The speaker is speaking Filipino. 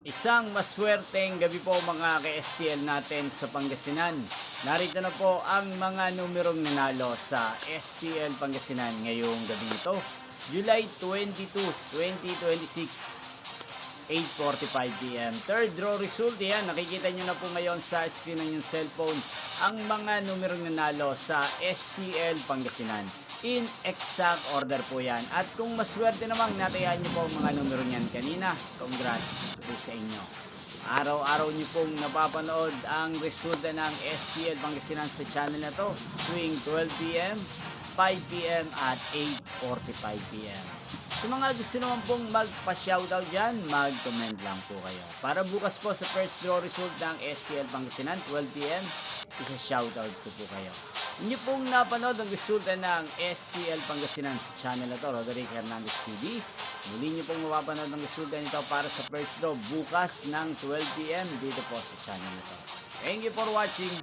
Isang maswerteng gabi po mga ka-STL natin sa Pangasinan. Narito na po ang mga numerong nanalo sa STL Pangasinan ngayong gabi ito. July 22, 2026, 8:45 PM. Third draw result yan. Nakikita nyo na po ngayon sa screen ng yung cellphone ang mga numerong nanalo sa STL Pangasinan. In exact order po yan. At kung maswerte namang natayaan nyo po ang mga numero niyan kanina, congrats po sa inyo. Araw-araw nyo pong napapanood ang resulta ng STL Pangasinan sa channel na to tuwing 12 PM, 5 PM at 8:45 PM. Sa mga gusto naman pong magpa-shoutout dyan, mag-comment lang po kayo. Para bukas po sa first draw result ng STL Pangasinan, 12 PM, isa-shoutout ko po kayo. Inyo pong napanood ang resulta ng STL Pangasinan sa channel na to, Roderick Hernandez TV. Muli nyo pong mapapanood ang resulta nito para sa first draw bukas ng 12 PM dito po sa channel na to. Thank you for watching.